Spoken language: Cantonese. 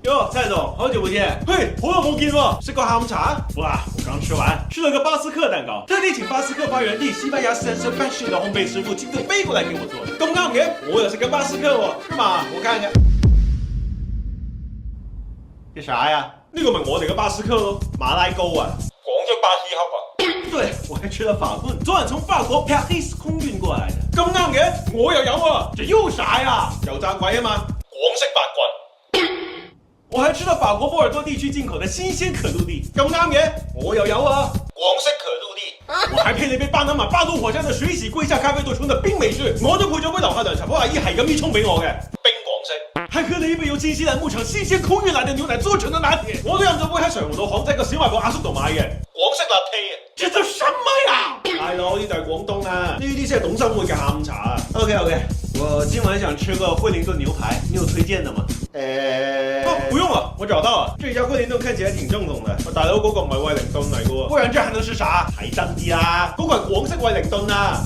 哟，蔡总，好久不见！嘿，好久冇見喎，食個下午茶？哇，我剛吃完，吃了個巴斯克蛋糕，特地請巴斯克發源地西班牙 Saint-Sebastian 的烘焙師傅親自飛過來給我做的。咁啱嘅，我有食個巴斯克喎，是嘛？我看看，這啥呀？呢個咪我哋嘅巴斯克咯，馬拉糕啊，廣州巴西烤吧。對，我還吃了法棍，昨晚從法國 Paris 空運過來的。咁啱嘅，我又有喎，這又啥呀？油炸鬼啊嘛，廣式法棍。我還吃了法國波爾多地區進口的新鮮可露地，咁啱嘅，我又有啊，廣式可露地。我還配了一杯巴拿馬八度火山的水洗龜下咖啡豆沖的冰美式，我都配咗杯樓下涼茶鋪阿姨係咁意沖俾我嘅冰廣式。還喝了一杯由新西蘭牧場新鮮空運來的牛奶做成的拿鐵，我都飲咗杯喺上環道巷仔個小賣部阿叔度買嘅廣式辣 T 啊！這都什麼呀？大佬，呢度係廣東啊，呢啲先係懂生活嘅下午茶啊。OK， 我今晚想吃個惠靈頓牛排，你有推薦的嗎？不用了，我找到了，這家惠靈頓看起來挺正統的。大佬嗰個唔係惠靈頓嚟嘅喎，不然這還能是啥？係真啲啦，嗰個係廣式惠靈頓啊。